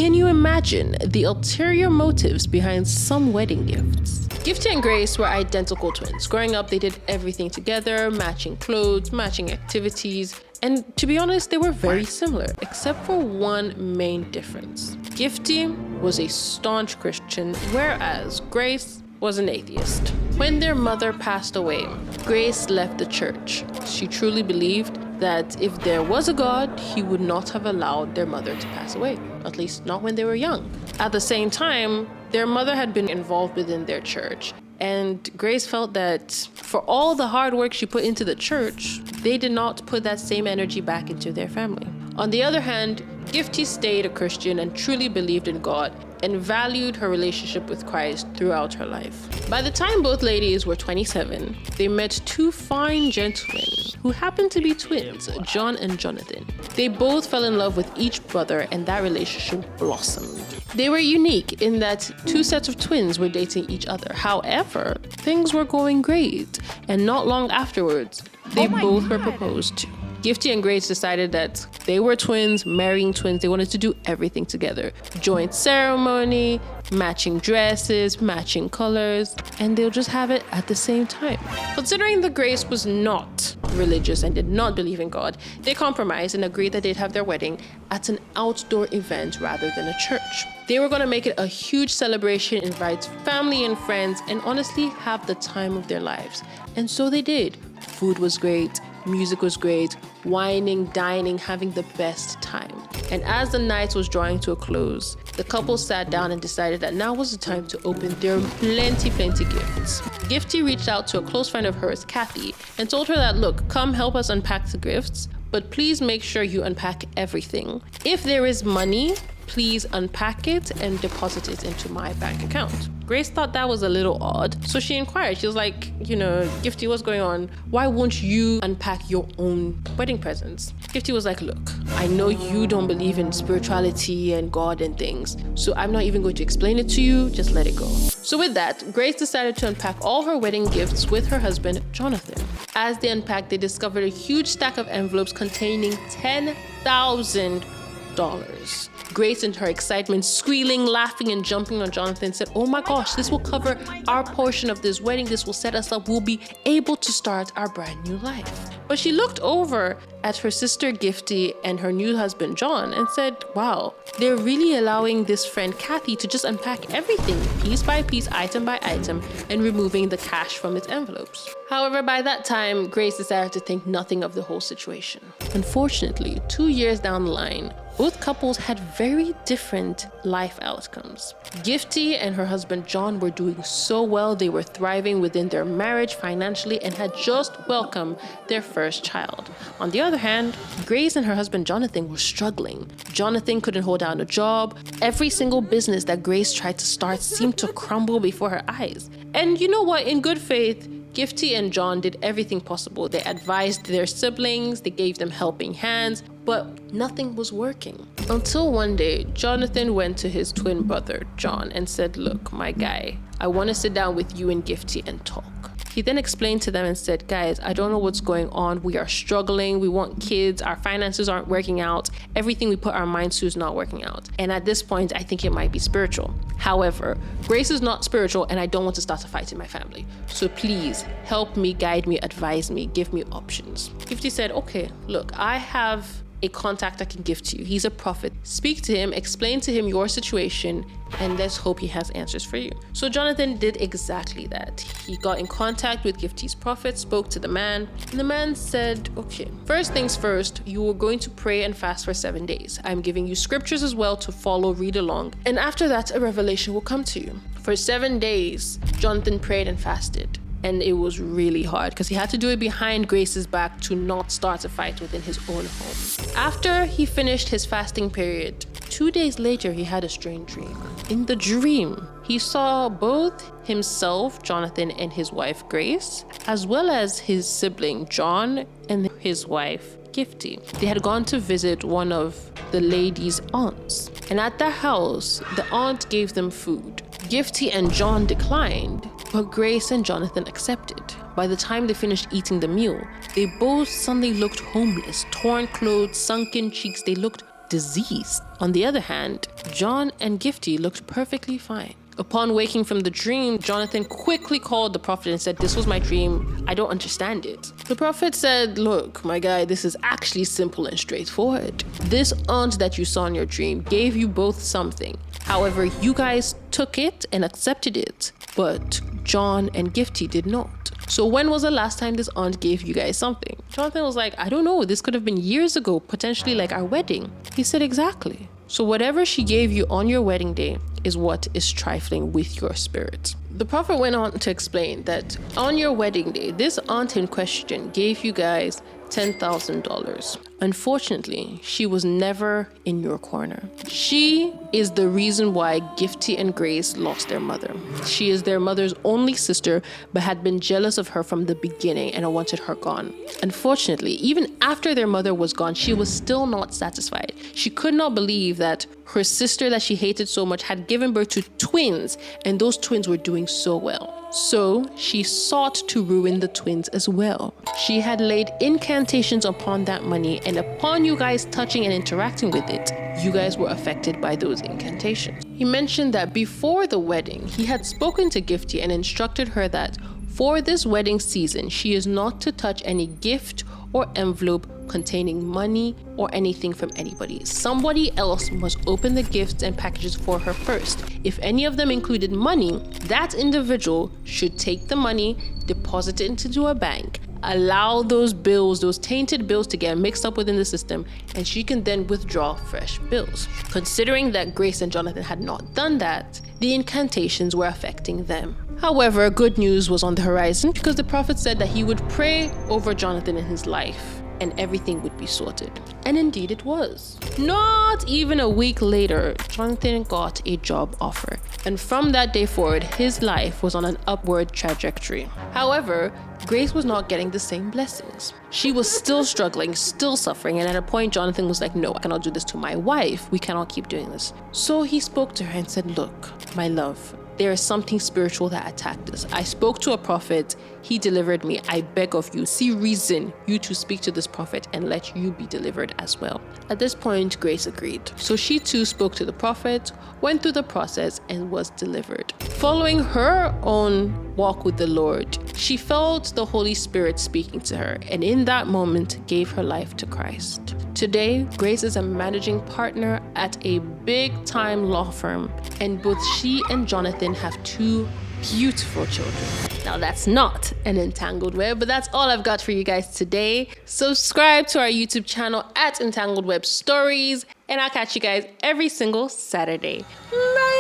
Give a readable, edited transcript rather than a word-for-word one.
Can you imagine the ulterior motives behind some wedding gifts? Gifty and Grace were identical twins. Growing up, they did everything together, matching clothes, matching activities, and to be honest, they were very similar, except for one main difference. Gifty was a staunch Christian, whereas Grace was an atheist. When their mother passed away, Grace left the church. She truly believed that if there was a God, he would not have allowed their mother to pass away, at least not when they were young. At the same time, their mother had been involved within their church, and Grace felt that for all the hard work she put into the church, they did not put that same energy back into their family. On the other hand, Gifty stayed a Christian and truly believed in God and valued her relationship with Christ throughout her life. By the time both ladies were 27, they met two fine gentlemen who happened to be twins, John and Jonathan. They both fell in love with each brother and that relationship blossomed. They were unique in that two sets of twins were dating each other. However, things were going great, and not long afterwards, they both were proposed to. Gifty and Grace decided that they were twins, marrying twins. They wanted to do everything together. Joint ceremony, matching dresses, matching colors, and they'll just have it at the same time. Considering that Grace was not religious and did not believe in God, they compromised and agreed that they'd have their wedding at an outdoor event rather than a church. They were going to make it a huge celebration, invite family and friends, and honestly have the time of their lives. And so they did. Food was great. Music was great, whining, dining, having the best time. And as the night was drawing to a close, the couple sat down and decided that now was the time to open their plenty gifts. Gifty reached out to a close friend of hers, Kathy, and told her that, look, come help us unpack the gifts, but please make sure you unpack everything. If there is money, please unpack it and deposit it into my bank account. Grace thought that was a little odd, so she inquired. She was like, Gifty, what's going on? Why won't you unpack your own wedding presents? Gifty was like, look, I know you don't believe in spirituality and God and things, so I'm not even going to explain it to you, just let it go. So with that, Grace decided to unpack all her wedding gifts with her husband, Jonathan. As they unpacked, they discovered a huge stack of envelopes containing $10,000. Grace, in her excitement, squealing, laughing, and jumping on Jonathan, said, oh my gosh, this will cover our portion of this wedding. This will set us up. We'll be able to start our brand new life. But she looked over at her sister Gifty and her new husband John and said, wow, they're really allowing this friend Kathy to just unpack everything piece by piece, item by item, and removing the cash from its envelopes. However, by that time, Grace decided to think nothing of the whole situation. Unfortunately, 2 years down the line, both couples had very different life outcomes. Gifty and her husband John were doing so well. They were thriving within their marriage financially and had just welcomed their first child. On the other hand, Grace and her husband Jonathan were struggling. Jonathan couldn't hold down a job. Every single business that Grace tried to start seemed to crumble before her eyes. And you know what? In good faith, Gifty and John did everything possible. They advised their siblings, they gave them helping hands, but nothing was working. Until one day, Jonathan went to his twin brother, John, and said, look, my guy, I want to sit down with you and Gifty and talk. He then explained to them and said, guys, I don't know what's going on. We are struggling. We want kids. Our finances aren't working out. Everything we put our minds to is not working out. And at this point, I think it might be spiritual. However, Grace is not spiritual and I don't want to start a fight in my family. So please help me, guide me, advise me, give me options. Gifty said, okay, look, I have a contact I can give to you. He's a prophet. Speak to him, explain to him your situation, and let's hope he has answers for you. So Jonathan did exactly that. He got in contact with Gifty's prophet, spoke to the man, and the man said, okay, first things first, you are going to pray and fast for 7 days. I'm giving you scriptures as well to follow, read along, and after that, a revelation will come to you. For 7 days, Jonathan prayed and fasted. And it was really hard because he had to do it behind Grace's back to not start a fight within his own home. After he finished his fasting period, 2 days later, he had a strange dream. In the dream, he saw both himself, Jonathan, and his wife, Grace, as well as his sibling, John, and his wife, Gifty. They had gone to visit one of the lady's aunts. And at their house, the aunt gave them food. Gifty and John declined, but Grace and Jonathan accepted. By the time they finished eating the meal, they both suddenly looked homeless, torn clothes, sunken cheeks. They looked diseased. On the other hand, John and Gifty looked perfectly fine. Upon waking from the dream, Jonathan quickly called the prophet and said, "This was my dream. I don't understand it." The prophet said, "Look, my guy, this is actually simple and straightforward. This aunt that you saw in your dream gave you both something. However, you guys took it and accepted it, but John and Gifty did not. So when was the last time this aunt gave you guys something?" Jonathan was like, "I don't know. This could have been years ago, potentially like our wedding." He said, "Exactly. So whatever she gave you on your wedding day is what is trifling with your spirit." The prophet went on to explain that on your wedding day, this aunt in question gave you guys $10,000. Unfortunately, she was never in your corner. She is the reason why Gifty and Grace lost their mother. She is their mother's only sister, but had been jealous of her from the beginning and wanted her gone. Unfortunately, even after their mother was gone, she was still not satisfied. She could not believe that her sister that she hated so much had given birth to twins, and those twins were doing so well. So she sought to ruin the twins as well. She had laid incantations upon that money, and upon you guys touching and interacting with it, you guys were affected by those incantations. He mentioned that before the wedding, he had spoken to Gifty and instructed her that for this wedding season, she is not to touch any gift or envelope containing money or anything from anybody. Somebody else must open the gifts and packages for her first. If any of them included money, that individual should take the money, deposit it into a bank, allow those bills, those tainted bills, to get mixed up within the system, and she can then withdraw fresh bills. Considering that Grace and Jonathan had not done that, the incantations were affecting them. However, good news was on the horizon, because the prophet said that he would pray over Jonathan in his life and everything would be sorted. And indeed it was. Not even a week later, Jonathan got a job offer. And from that day forward, his life was on an upward trajectory. However, Grace was not getting the same blessings. She was still struggling, still suffering, and at a point Jonathan was like, "No, I cannot do this to my wife. We cannot keep doing this." So he spoke to her and said, "Look, my love, there is something spiritual that attacked us. I spoke to a prophet. He delivered me. I beg of you, see reason you to speak to this prophet and let you be delivered as well." At this point, Grace agreed. So she too spoke to the prophet, went through the process, and was delivered. Following her own walk with the Lord, she felt the Holy Spirit speaking to her, and in that moment gave her life to Christ. Today, Grace is a managing partner at a big-time law firm, and both she and Jonathan have 2 beautiful children. Now that's not an entangled web, but that's all I've got for you guys today. Subscribe to our YouTube channel at EntangledWebStories, and I'll catch you guys every single Saturday. Bye!